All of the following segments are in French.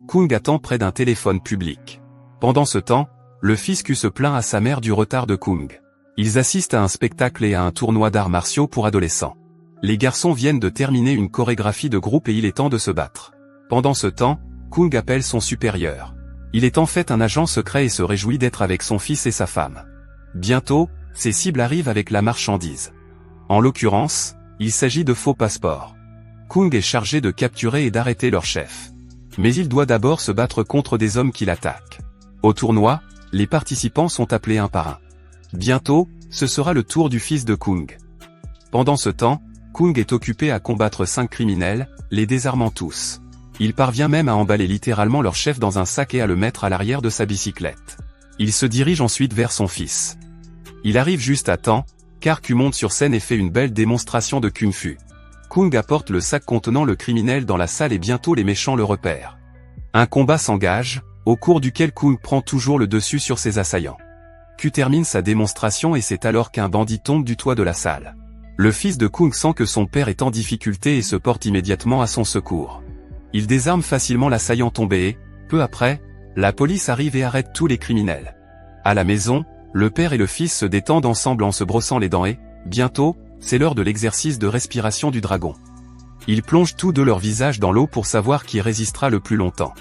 Kung attend près d'un téléphone public. Pendant ce temps, le fils Q se plaint à sa mère du retard de Kung. Ils assistent à un spectacle et à un tournoi d'arts martiaux pour adolescents. Les garçons viennent de terminer une chorégraphie de groupe et il est temps de se battre. Pendant ce temps, Kung appelle son supérieur. Il est en fait un agent secret et se réjouit d'être avec son fils et sa femme. Bientôt, ses cibles arrivent avec la marchandise. En l'occurrence, il s'agit de faux passeports. Kung est chargé de capturer et d'arrêter leur chef. Mais il doit d'abord se battre contre des hommes qui l'attaquent. Au tournoi, les participants sont appelés un par un. Bientôt, ce sera le tour du fils de Kung. Pendant ce temps, Kung est occupé à combattre 5 criminels, les désarmant tous. Il parvient même à emballer littéralement leur chef dans un sac et à le mettre à l'arrière de sa bicyclette. Il se dirige ensuite vers son fils. Il arrive juste à temps, car Q monte sur scène et fait une belle démonstration de Kung Fu. Kung apporte le sac contenant le criminel dans la salle et bientôt les méchants le repèrent. Un combat s'engage, au cours duquel Kung prend toujours le dessus sur ses assaillants. Q termine sa démonstration et c'est alors qu'un bandit tombe du toit de la salle. Le fils de Kung sent que son père est en difficulté et se porte immédiatement à son secours. Il désarme facilement l'assaillant tombé et, peu après, la police arrive et arrête tous les criminels. À la maison, le père et le fils se détendent ensemble en se brossant les dents et, bientôt, c'est l'heure de l'exercice de respiration du dragon. Ils plongent tous deux leur visage dans l'eau pour savoir qui résistera le plus longtemps.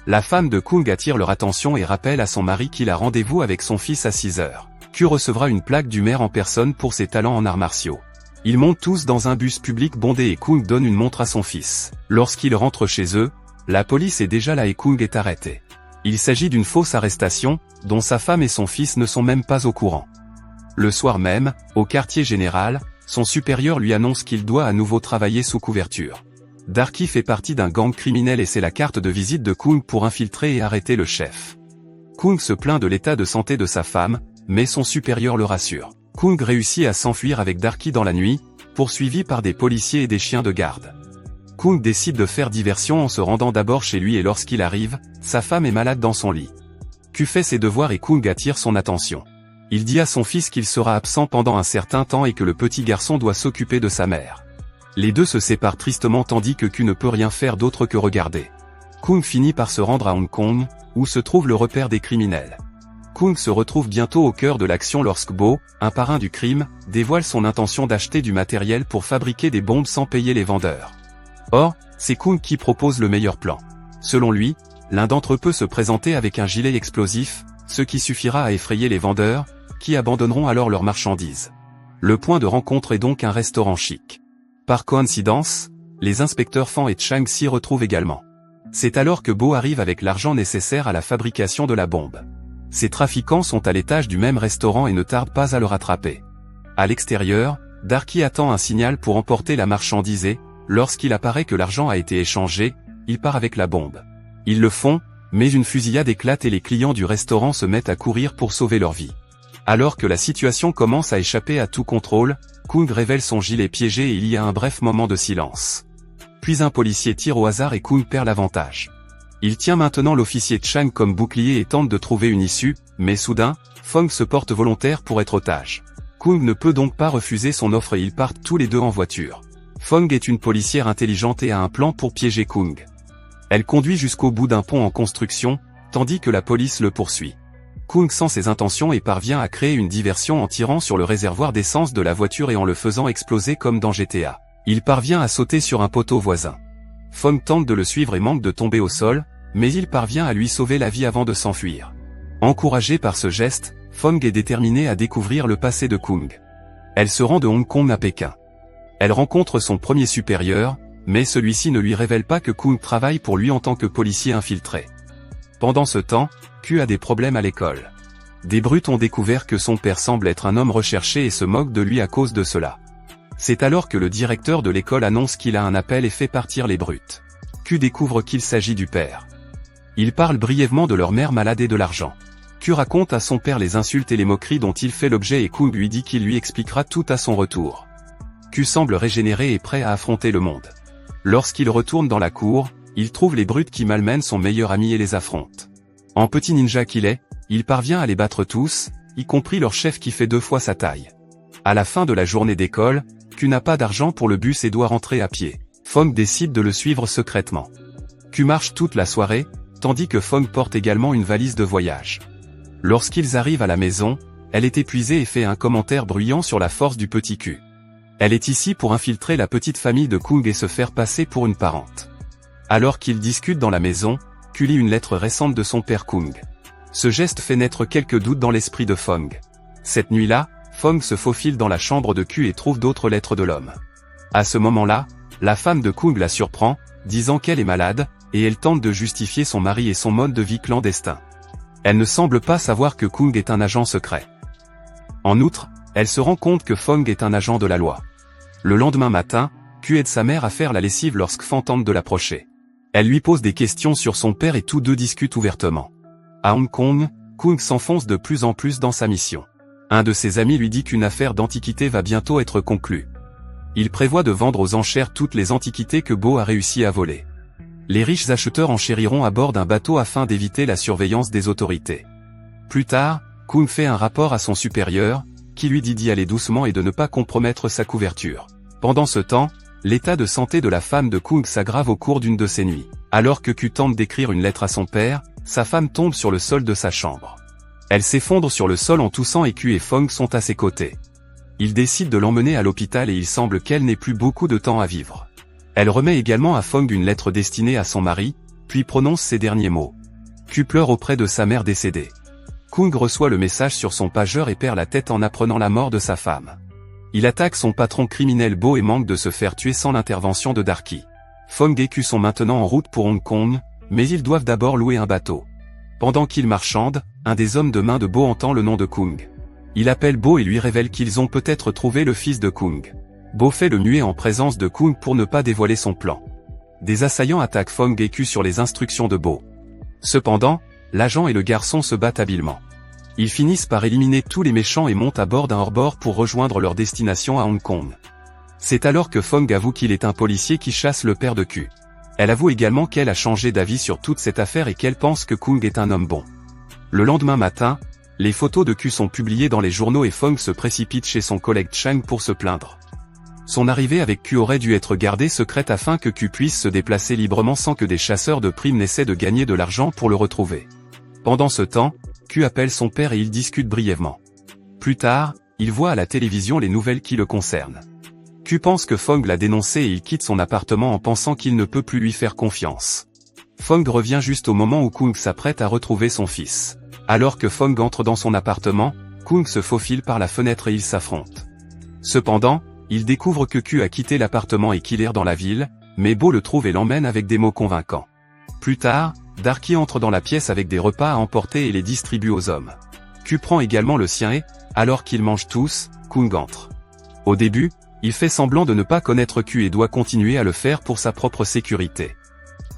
La femme de Kung attire leur attention et rappelle à son mari qu'il a rendez-vous avec son fils à 6 heures. Q recevra une plaque du maire en personne pour ses talents en arts martiaux. Ils montent tous dans un bus public bondé et Kung donne une montre à son fils. Lorsqu'ils rentrent chez eux, la police est déjà là et Kung est arrêté. Il s'agit d'une fausse arrestation, dont sa femme et son fils ne sont même pas au courant. Le soir même, au quartier général, son supérieur lui annonce qu'il doit à nouveau travailler sous couverture. Darky fait partie d'un gang criminel et c'est la carte de visite de Kung pour infiltrer et arrêter le chef. Kung se plaint de l'état de santé de sa femme, mais son supérieur le rassure. Kung réussit à s'enfuir avec Darky dans la nuit, poursuivi par des policiers et des chiens de garde. Kung décide de faire diversion en se rendant d'abord chez lui et lorsqu'il arrive, sa femme est malade dans son lit. Q fait ses devoirs et Kung attire son attention. Il dit à son fils qu'il sera absent pendant un certain temps et que le petit garçon doit s'occuper de sa mère. Les deux se séparent tristement tandis que Q ne peut rien faire d'autre que regarder. Kung finit par se rendre à Hong Kong, où se trouve le repère des criminels. Kung se retrouve bientôt au cœur de l'action lorsque Bo, un parrain du crime, dévoile son intention d'acheter du matériel pour fabriquer des bombes sans payer les vendeurs. Or, c'est Kung qui propose le meilleur plan. Selon lui, l'un d'entre eux peut se présenter avec un gilet explosif, ce qui suffira à effrayer les vendeurs, qui abandonneront alors leurs marchandises. Le point de rencontre est donc un restaurant chic. Par coïncidence, les inspecteurs Fan et Chang s'y retrouvent également. C'est alors que Bo arrive avec l'argent nécessaire à la fabrication de la bombe. Ces trafiquants sont à l'étage du même restaurant et ne tardent pas à le rattraper. À l'extérieur, Darky attend un signal pour emporter la marchandise et, lorsqu'il apparaît que l'argent a été échangé, il part avec la bombe. Ils le font, mais une fusillade éclate et les clients du restaurant se mettent à courir pour sauver leur vie. Alors que la situation commence à échapper à tout contrôle, Kung révèle son gilet piégé et il y a un bref moment de silence. Puis un policier tire au hasard et Kung perd l'avantage. Il tient maintenant l'officier Chang comme bouclier et tente de trouver une issue, mais soudain, Fong se porte volontaire pour être otage. Kung ne peut donc pas refuser son offre et ils partent tous les deux en voiture. Fong est une policière intelligente et a un plan pour piéger Kung. Elle conduit jusqu'au bout d'un pont en construction, tandis que la police le poursuit. Kung sent ses intentions et parvient à créer une diversion en tirant sur le réservoir d'essence de la voiture et en le faisant exploser comme dans GTA. Il parvient à sauter sur un poteau voisin. Fong tente de le suivre et manque de tomber au sol, mais il parvient à lui sauver la vie avant de s'enfuir. Encouragée par ce geste, Fong est déterminée à découvrir le passé de Kung. Elle se rend de Hong Kong à Pékin. Elle rencontre son premier supérieur, mais celui-ci ne lui révèle pas que Kung travaille pour lui en tant que policier infiltré. Pendant ce temps, Q a des problèmes à l'école. Des brutes ont découvert que son père semble être un homme recherché et se moquent de lui à cause de cela. C'est alors que le directeur de l'école annonce qu'il a un appel et fait partir les brutes. Q découvre qu'il s'agit du père. Ils parlent brièvement de leur mère malade et de l'argent. Q raconte à son père les insultes et les moqueries dont il fait l'objet et Kung lui dit qu'il lui expliquera tout à son retour. Q semble régénéré et prêt à affronter le monde. Lorsqu'il retourne dans la cour, il trouve les brutes qui malmènent son meilleur ami et les affrontent. En petit ninja qu'il est, il parvient à les battre tous, y compris leur chef qui fait 2 fois sa taille. À la fin de la journée d'école, Q n'a pas d'argent pour le bus et doit rentrer à pied. Fong décide de le suivre secrètement. Q marche toute la soirée, tandis que Fong porte également une valise de voyage. Lorsqu'ils arrivent à la maison, elle est épuisée et fait un commentaire bruyant sur la force du petit Q. Elle est ici pour infiltrer la petite famille de Kung et se faire passer pour une parente. Alors qu'ils discutent dans la maison, Q lit une lettre récente de son père Kung. Ce geste fait naître quelques doutes dans l'esprit de Fong. Cette nuit-là, Fong se faufile dans la chambre de Q et trouve d'autres lettres de l'homme. À ce moment-là, la femme de Kung la surprend, disant qu'elle est malade, et elle tente de justifier son mari et son mode de vie clandestin. Elle ne semble pas savoir que Kung est un agent secret. En outre, elle se rend compte que Fong est un agent de la loi. Le lendemain matin, Q aide sa mère à faire la lessive lorsque Fan tente de l'approcher. Elle lui pose des questions sur son père et tous deux discutent ouvertement. À Hong Kong, Kung s'enfonce de plus en plus dans sa mission. Un de ses amis lui dit qu'une affaire d'antiquité va bientôt être conclue. Il prévoit de vendre aux enchères toutes les antiquités que Bo a réussi à voler. Les riches acheteurs enchériront à bord d'un bateau afin d'éviter la surveillance des autorités. Plus tard, Kung fait un rapport à son supérieur, qui lui dit d'y aller doucement et de ne pas compromettre sa couverture. Pendant ce temps, l'état de santé de la femme de Kung s'aggrave au cours d'une de ces nuits. Alors que Q tente d'écrire une lettre à son père, sa femme tombe sur le sol de sa chambre. Elle s'effondre sur le sol en toussant et Q et Fong sont à ses côtés. Il décide de l'emmener à l'hôpital et il semble qu'elle n'ait plus beaucoup de temps à vivre. Elle remet également à Fong une lettre destinée à son mari, puis prononce ces derniers mots. Q pleure auprès de sa mère décédée. Kung reçoit le message sur son pageur et perd la tête en apprenant la mort de sa femme. Il attaque son patron criminel Bo et manque de se faire tuer sans l'intervention de Darky. Fong et Q sont maintenant en route pour Hong Kong, mais ils doivent d'abord louer un bateau. Pendant qu'ils marchandent, un des hommes de main de Bo entend le nom de Kung. Il appelle Bo et lui révèle qu'ils ont peut-être trouvé le fils de Kung. Bo fait le muet en présence de Kung pour ne pas dévoiler son plan. Des assaillants attaquent Fong et Q sur les instructions de Bo. Cependant, l'agent et le garçon se battent habilement. Ils finissent par éliminer tous les méchants et montent à bord d'un hors-bord pour rejoindre leur destination à Hong Kong. C'est alors que Fong avoue qu'il est un policier qui chasse le père de Q. Elle avoue également qu'elle a changé d'avis sur toute cette affaire et qu'elle pense que Kung est un homme bon. Le lendemain matin, les photos de Q sont publiées dans les journaux et Fong se précipite chez son collègue Chang pour se plaindre. Son arrivée avec Q aurait dû être gardée secrète afin que Q puisse se déplacer librement sans que des chasseurs de primes n'essaient de gagner de l'argent pour le retrouver. Pendant ce temps, Q appelle son père et ils discutent brièvement. Plus tard, il voit à la télévision les nouvelles qui le concernent. Q pense que Fong l'a dénoncé et il quitte son appartement en pensant qu'il ne peut plus lui faire confiance. Fong revient juste au moment où Kung s'apprête à retrouver son fils. Alors que Fong entre dans son appartement, Kung se faufile par la fenêtre et ils s'affrontent. Cependant, il découvre que Q a quitté l'appartement et qu'il erre dans la ville, mais Bo le trouve et l'emmène avec des mots convaincants. Plus tard, Darky entre dans la pièce avec des repas à emporter et les distribue aux hommes. Q prend également le sien et, alors qu'ils mangent tous, Kung entre. Au début, il fait semblant de ne pas connaître Q et doit continuer à le faire pour sa propre sécurité.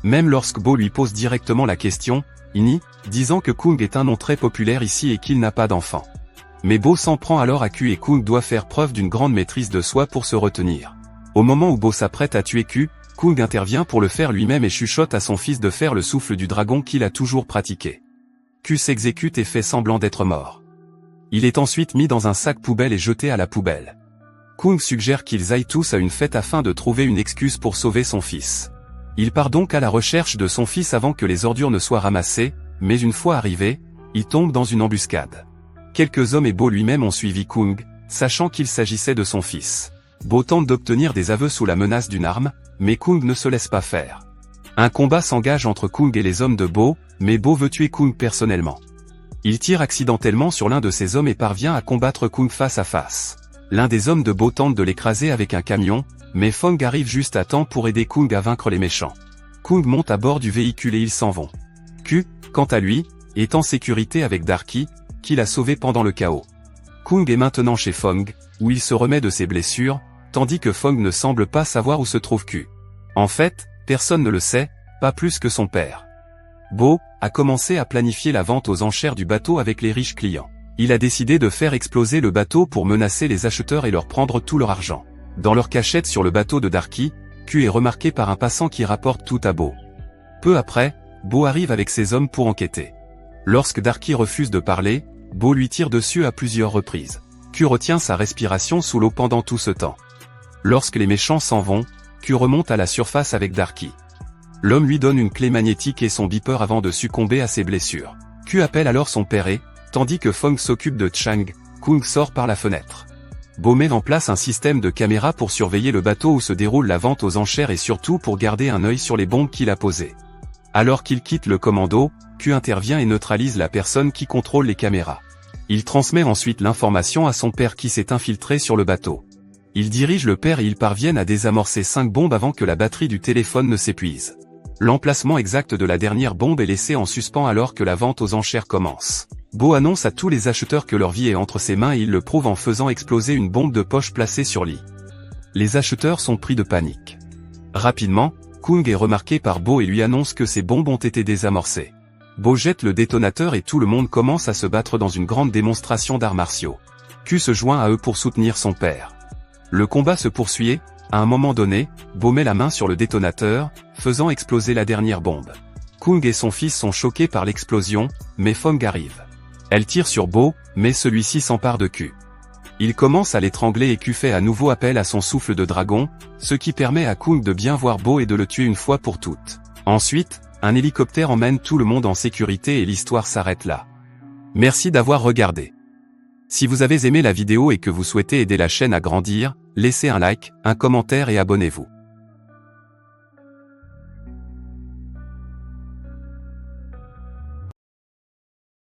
Même lorsque Bo lui pose directement la question, il nie, disant que Kung est un nom très populaire ici et qu'il n'a pas d'enfant. Mais Bo s'en prend alors à Q et Kung doit faire preuve d'une grande maîtrise de soi pour se retenir. Au moment où Bo s'apprête à tuer Q, Kung intervient pour le faire lui-même et chuchote à son fils de faire le souffle du dragon qu'il a toujours pratiqué. Q s'exécute et fait semblant d'être mort. Il est ensuite mis dans un sac poubelle et jeté à la poubelle. Kung suggère qu'ils aillent tous à une fête afin de trouver une excuse pour sauver son fils. Il part donc à la recherche de son fils avant que les ordures ne soient ramassées, mais une fois arrivé, il tombe dans une embuscade. Quelques hommes et Bo lui-même ont suivi Kung, sachant qu'il s'agissait de son fils. Bo tente d'obtenir des aveux sous la menace d'une arme, mais Kung ne se laisse pas faire. Un combat s'engage entre Kung et les hommes de Bo, mais Bo veut tuer Kung personnellement. Il tire accidentellement sur l'un de ses hommes et parvient à combattre Kung face à face. L'un des hommes de Bo tente de l'écraser avec un camion, mais Fong arrive juste à temps pour aider Kung à vaincre les méchants. Kung monte à bord du véhicule et ils s'en vont. Q, quant à lui, est en sécurité avec Darky, qui l'a sauvé pendant le chaos. Kung est maintenant chez Fong, où il se remet de ses blessures, tandis que Fong ne semble pas savoir où se trouve Q. En fait, personne ne le sait, pas plus que son père. Bo a commencé à planifier la vente aux enchères du bateau avec les riches clients. Il a décidé de faire exploser le bateau pour menacer les acheteurs et leur prendre tout leur argent. Dans leur cachette sur le bateau de Darky, Q est remarqué par un passant qui rapporte tout à Bo. Peu après, Bo arrive avec ses hommes pour enquêter. Lorsque Darky refuse de parler, Bo lui tire dessus à plusieurs reprises. Q retient sa respiration sous l'eau pendant tout ce temps. Lorsque les méchants s'en vont, Q remonte à la surface avec Darky. L'homme lui donne une clé magnétique et son beeper avant de succomber à ses blessures. Q appelle alors son père et, tandis que Fong s'occupe de Chang, Kung sort par la fenêtre. Bo met en place un système de caméra pour surveiller le bateau où se déroule la vente aux enchères et surtout pour garder un œil sur les bombes qu'il a posées. Alors qu'il quitte le commando, Q intervient et neutralise la personne qui contrôle les caméras. Il transmet ensuite l'information à son père qui s'est infiltré sur le bateau. Il dirige le père et ils parviennent à désamorcer 5 bombes avant que la batterie du téléphone ne s'épuise. L'emplacement exact de la dernière bombe est laissé en suspens alors que la vente aux enchères commence. Bo annonce à tous les acheteurs que leur vie est entre ses mains et il le prouve en faisant exploser une bombe de poche placée sur lit. Les acheteurs sont pris de panique. Rapidement, Kung est remarqué par Bo et lui annonce que ces bombes ont été désamorcées. Bo jette le détonateur et tout le monde commence à se battre dans une grande démonstration d'arts martiaux. Q se joint à eux pour soutenir son père. Le combat se poursuit et, à un moment donné, Bo met la main sur le détonateur, faisant exploser la dernière bombe. Kung et son fils sont choqués par l'explosion, mais Fong arrive. Elle tire sur Bo, mais celui-ci s'empare de Q. Il commence à l'étrangler et Q fait à nouveau appel à son souffle de dragon, ce qui permet à Kung de bien voir Bo et de le tuer une fois pour toutes. Ensuite, un hélicoptère emmène tout le monde en sécurité et l'histoire s'arrête là. Merci d'avoir regardé. Si vous avez aimé la vidéo et que vous souhaitez aider la chaîne à grandir, laissez un like, un commentaire et abonnez-vous.